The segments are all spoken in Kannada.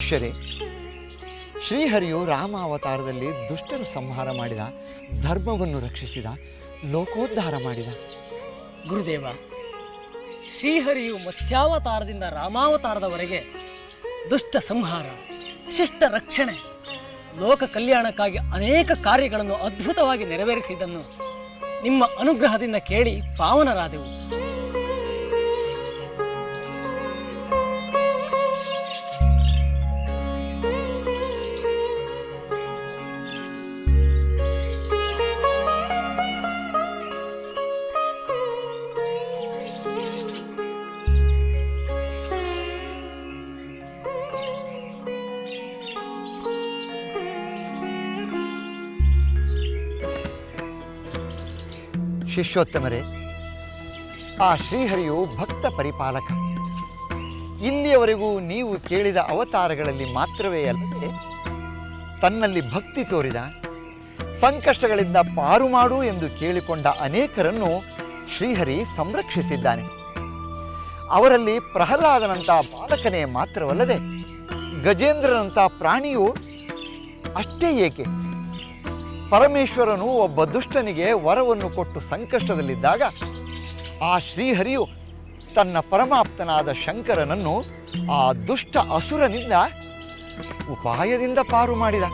ಶಿಷ್ಯರೇ, ಶ್ರೀಹರಿಯು ರಾಮಾವತಾರದಲ್ಲಿ ದುಷ್ಟರ ಸಂಹಾರ ಮಾಡಿದ, ಧರ್ಮವನ್ನು ರಕ್ಷಿಸಿದ, ಲೋಕೋದ್ಧಾರ ಮಾಡಿದ. ಗುರುದೇವ, ಶ್ರೀಹರಿಯು ಮತ್ಸ್ಯಾವತಾರದಿಂದ ರಾಮಾವತಾರದವರೆಗೆ ದುಷ್ಟ ಸಂಹಾರ, ಶಿಷ್ಟ ರಕ್ಷಣೆ, ಲೋಕ ಕಲ್ಯಾಣಕ್ಕಾಗಿ ಅನೇಕ ಕಾರ್ಯಗಳನ್ನು ಅದ್ಭುತವಾಗಿ ನೆರವೇರಿಸಿದ್ದನ್ನು ನಿಮ್ಮ ಅನುಗ್ರಹದಿಂದ ಕೇಳಿ ಪಾವನರಾದೆವು. ಶಿಷ್ಯೋತ್ತಮರೇ, ಆ ಶ್ರೀಹರಿಯು ಭಕ್ತ ಪರಿಪಾಲಕ. ಇಲ್ಲಿಯವರೆಗೂ ನೀವು ಕೇಳಿದ ಅವತಾರಗಳಲ್ಲಿ ಮಾತ್ರವೇ ಅಲ್ಲದೆ ತನ್ನಲ್ಲಿ ಭಕ್ತಿ ತೋರಿದ, ಸಂಕಷ್ಟಗಳಿಂದ ಪಾರು ಮಾಡು ಎಂದು ಕೇಳಿಕೊಂಡ ಅನೇಕರನ್ನು ಶ್ರೀಹರಿ ಸಂರಕ್ಷಿಸಿದ್ದಾನೆ. ಅವರಲ್ಲಿ ಪ್ರಹ್ಲಾದನಂಥ ಬಾಲಕನೇ ಮಾತ್ರವಲ್ಲದೆ ಗಜೇಂದ್ರನಂಥ ಪ್ರಾಣಿಯು ಅಷ್ಟೇ ಏಕೆ, ಪರಮೇಶ್ವರನು ಒಬ್ಬ ದುಷ್ಟನಿಗೆ ವರವನ್ನು ಕೊಟ್ಟು ಸಂಕಷ್ಟದಲ್ಲಿದ್ದಾಗ ಆ ಶ್ರೀಹರಿಯು ತನ್ನ ಪರಮಾಪ್ತನಾದ ಶಂಕರನನ್ನು ಆ ದುಷ್ಟ ಅಸುರನಿಂದ ಉಪಾಯದಿಂದ ಪಾರು ಮಾಡಿದ.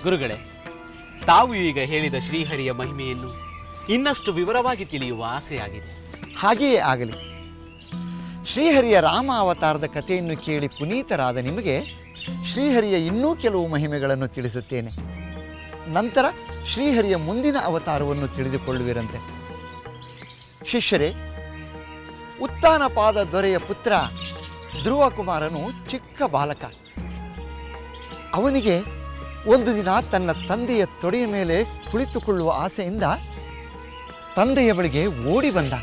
ಗುರುಗಳೇ, ತಾವು ಈಗ ಹೇಳಿದ ಶ್ರೀಹರಿಯ ಮಹಿಮೆಯನ್ನು ಇನ್ನಷ್ಟು ವಿವರವಾಗಿ ತಿಳಿಯುವ ಆಸೆಯಾಗಿದೆ. ಹಾಗೆಯೇ ಆಗಲಿ. ಶ್ರೀಹರಿಯ ರಾಮ ಅವತಾರದ ಕಥೆಯನ್ನು ಕೇಳಿ ಪುನೀತರಾದ ನಿಮಗೆ ಶ್ರೀಹರಿಯ ಇನ್ನೂ ಕೆಲವು ಮಹಿಮೆಗಳನ್ನು ತಿಳಿಸುತ್ತೇನೆ. ನಂತರ ಶ್ರೀಹರಿಯ ಮುಂದಿನ ಅವತಾರವನ್ನು ತಿಳಿದುಕೊಳ್ಳುವಿರಂತೆ. ಶಿಷ್ಯರೇ, ಉತ್ತಾನಪಾದ ದೊರೆಯ ಪುತ್ರ ಧ್ರುವಕುಮಾರನು ಚಿಕ್ಕ ಬಾಲಕ. ಅವನಿಗೆ ಒಂದು ದಿನ ತನ್ನ ತಂದೆಯ ತೊಡೆಯ ಮೇಲೆ ಕುಳಿತುಕೊಳ್ಳುವ ಆಸೆಯಿಂದ ತಂದೆಯ ಬಳಿಗೆ ಓಡಿ ಬಂದ.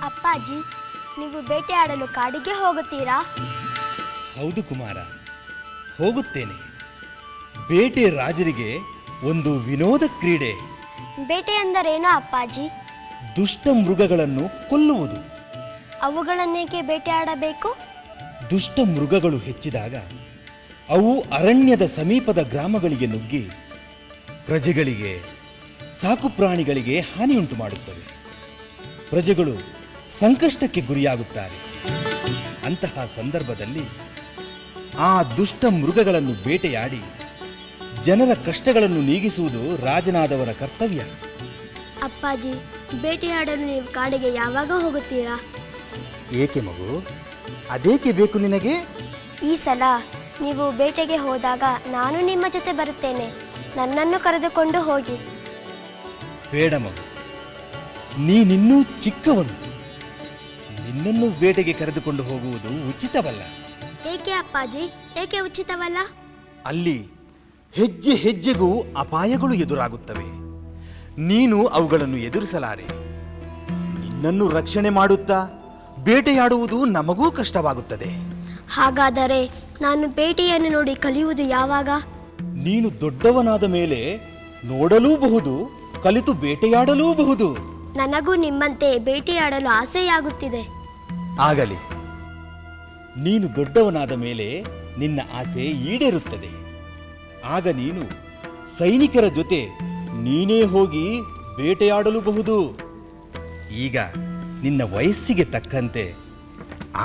ಅಪ್ಪಾಜಿ, ನೀವು ಬೇಟೆಯಾಡಲು ಕಾಡಿಗೆ ಹೋಗುತ್ತೀರಾ? ಹೌದು ಕುಮಾರ, ಹೋಗುತ್ತೇನೆ. ಬೇಟೆ ರಾಜರಿಗೆ ಒಂದು ವಿನೋದ ಕ್ರೀಡೆ. ಬೇಟೆ ಎಂದರೇನು ಅಪ್ಪಾಜಿ? ದುಷ್ಟ ಮೃಗಗಳನ್ನು ಕೊಲ್ಲುವುದು. ಅವುಗಳನ್ನೇಕೆ ಬೇಟೆಯಾಡಬೇಕು? ದುಷ್ಟ ಮೃಗಗಳು ಹೆಚ್ಚಿದಾಗ ಅವು ಅರಣ್ಯದ ಸಮೀಪದ ಗ್ರಾಮಗಳಿಗೆ ನುಗ್ಗಿ ಪ್ರಜೆಗಳಿಗೆ, ಸಾಕು ಪ್ರಾಣಿಗಳಿಗೆ ಹಾನಿಯುಂಟು ಮಾಡುತ್ತವೆ. ಪ್ರಜೆಗಳು ಸಂಕಷ್ಟಕ್ಕೆ ಗುರಿಯಾಗುತ್ತಾರೆ. ಅಂತಹ ಸಂದರ್ಭದಲ್ಲಿ ಆ ದುಷ್ಟ ಮೃಗಗಳನ್ನು ಬೇಟೆಯಾಡಿ ಜನರ ಕಷ್ಟಗಳನ್ನು ನೀಗಿಸುವುದು ರಾಜನಾದವರ ಕರ್ತವ್ಯ. ಅಪ್ಪಾಜಿ, ಬೇಟೆಯಾಡಲು ನೀವು ಕಾಡಿಗೆ ಯಾವಾಗ ಹೋಗುತ್ತೀರಾ? ಏಕೆ ಮಗು, ಅದೇಕೆ ಬೇಕು ನಿನಗೆ? ಈ ಸಲ ನೀವು ಬೇಟೆಗೆ ಹೋದಾಗ ನಾನು ನಿಮ್ಮ ಜೊತೆ ಬರುತ್ತೇನೆ. ನನ್ನನ್ನು ಕರೆದುಕೊಂಡು ಹೋಗಿ. ಬೇಡ ಮಗು, ನೀನಿನ್ನೂ ಚಿಕ್ಕವನು. ನಿನ್ನನ್ನು ಬೇಟೆಗೆ ಕರೆದುಕೊಂಡು ಹೋಗುವುದು ಉಚಿತವಲ್ಲ. ಏಕೆ ಅಪ್ಪಾಜಿ, ಏಕೆ ಉಚಿತವಲ್ಲ? ಅಲ್ಲಿ ಹೆಜ್ಜೆ ಹೆಜ್ಜೆಗೂ ಅಪಾಯಗಳು ಎದುರಾಗುತ್ತವೆ. ನೀನು ಅವುಗಳನ್ನು ಎದುರಿಸಲಾರೆ. ನಿನ್ನನ್ನು ರಕ್ಷಣೆ ಮಾಡುತ್ತಾ ಬೇಟೆಯಾಡುವುದು ನಮಗೂ ಕಷ್ಟವಾಗುತ್ತದೆ. ಹಾಗಾದರೆ ನಾನು ಬೇಟೆಯನ್ನು ನೋಡಿ ಕಲಿಯುವುದು ಯಾವಾಗ? ನೀನು ದೊಡ್ಡವನಾದ ಮೇಲೆ ನೋಡಲೂಬಹುದು, ಕಲಿತು ಬೇಟೆಯಾಡಲೂಬಹುದು. ನನಗೂ ನಿಮ್ಮಂತೆ ಬೇಟೆಯಾಡಲು ಆಸೆಯಾಗುತ್ತಿದೆ. ಆಗಲಿ, ನೀನು ದೊಡ್ಡವನಾದ ಮೇಲೆ ನಿನ್ನ ಆಸೆ ಈಡೇರುತ್ತದೆ. ಆಗ ನೀನು ಸೈನಿಕರ ಜೊತೆ ನೀನೇ ಹೋಗಿ ಬೇಟೆಯಾಡಲೂಬಹುದು. ಈಗ ನಿನ್ನ ವಯಸ್ಸಿಗೆ ತಕ್ಕಂತೆ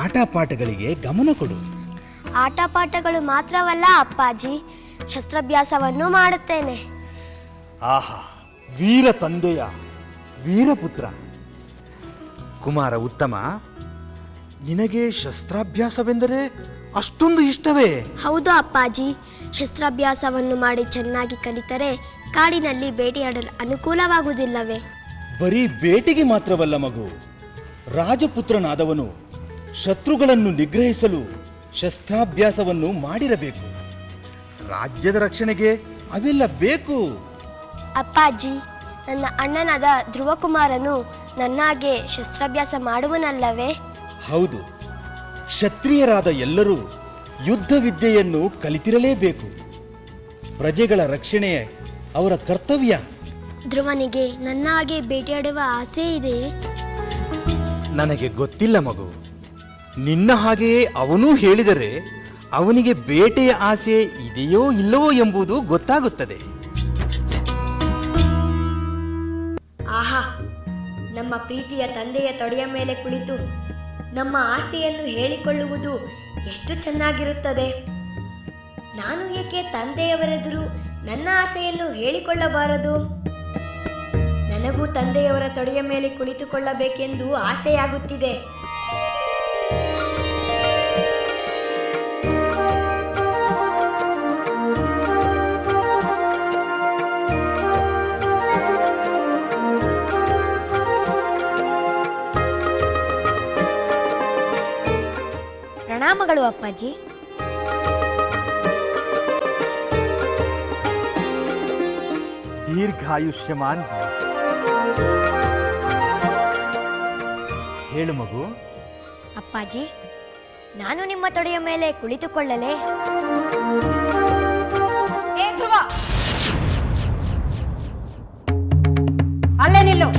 ಆಟಪಾಠಗಳಿಗೆ ಗಮನ ಕೊಡು. ಆಟಪಾಠಗಳು ಮಾತ್ರವಲ್ಲ ಅಪ್ಪಾಜಿ, ಶಸ್ತ್ರಾಭ್ಯಾಸವನ್ನು ಮಾಡುತ್ತೇನೆ. ಆಹಾ, ವೀರ ತಂದೆಯ ವೀರಪುತ್ರ. ಕುಮಾರ ಉತ್ತಮ, ನಿನಗೆ ಶಸ್ತ್ರಾಭ್ಯಾಸವೆಂದರೆ ಅಷ್ಟೊಂದು ಇಷ್ಟವೇ? ಹೌದು ಅಪ್ಪಾಜಿ, ಶಸ್ತ್ರಾಭ್ಯಾಸವನ್ನು ಮಾಡಿ ಚೆನ್ನಾಗಿ ಕಲಿತರೆ ಕಾಡಿನಲ್ಲಿ ಬೇಟೆಯಾಡಲು ಅನುಕೂಲವಾಗುವುದಿಲ್ಲವೇ? ಬರೀ ಬೇಟೆಗೆ ಮಾತ್ರವಲ್ಲ ಮಗು, ರಾಜಪುತ್ರನಾದವನು ಶತ್ರುಗಳನ್ನು ನಿಗ್ರಹಿಸಲು ಶಸ್ತ್ರಾಭ್ಯಾಸವನ್ನು ಮಾಡಿರಬೇಕು. ರಾಜ್ಯದ ರಕ್ಷಣೆಗೆ ಅವೆಲ್ಲ ಬೇಕು. ಅಪ್ಪಾಜಿ, ನನ್ನ ಅಣ್ಣನಾದ ಧ್ರುವಕುಮಾರನು ನನ್ನ ಹಾಗೆ ಶಸ್ತ್ರಾಭ್ಯಾಸ ಮಾಡುವನಲ್ಲವೇ? ಹೌದು, ಕ್ಷತ್ರಿಯರಾದ ಎಲ್ಲರೂ ಯುದ್ಧ ವಿದ್ಯೆಯನ್ನು ಕಲಿತಿರಲೇಬೇಕು. ಪ್ರಜೆಗಳ ರಕ್ಷಣೆ ಅವರ ಕರ್ತವ್ಯ. ಧ್ರುವನಿಗೆ ನನ್ನ ಹಾಗೆ ಬೇಟೆಯಾಡುವ ಆಸೆ ಇದೆಯೇ? ನನಗೆ ಗೊತ್ತಿಲ್ಲ ಮಗು. ನಿನ್ನ ಹಾಗೆಯೇ ಅವನೂ ಹೇಳಿದರೆ ಅವನಿಗೆ ಬೇಟೆಯ ಆಸೆ ಇದೆಯೋ ಇಲ್ಲವೋ ಎಂಬುದು ಗೊತ್ತಾಗುತ್ತದೆ. ಆಹಾ, ನಮ್ಮ ಪ್ರೀತಿಯ ತಂದೆಯ ತೊಡೆಯ ಮೇಲೆ ಕುಳಿತು ನಮ್ಮ ಆಸೆಯನ್ನು ಹೇಳಿಕೊಳ್ಳುವುದು ಎಷ್ಟು ಚೆನ್ನಾಗಿರುತ್ತದೆ. ನಾನು ಏಕೆ ತಂದೆಯವರೆದುರು ನನ್ನ ಆಸೆಯನ್ನು ಹೇಳಿಕೊಳ್ಳಬಾರದು? ನನಗೂ ತಂದೆಯವರ ತೊಡೆಯ ಮೇಲೆ ಕುಳಿತುಕೊಳ್ಳಬೇಕೆಂದು ಆಸೆಯಾಗುತ್ತಿದೆ. ಪ್ರಣಾಮಗಳು ಅಪ್ಪಾಜಿ. ದೀರ್ಘಾಯುಷ್ಯಮಾನ್ ಭವ. ಹೇಳು ಮಗು. ಅಪ್ಪಾಜಿ, ನಾನು ನಿಮ್ಮ ತೊಡೆಯ ಮೇಲೆ ಕುಳಿತುಕೊಳ್ಳಲೇ? ಏ ಧ್ರುವ, ಅಲ್ಲೇ ನಿಲ್ಲು.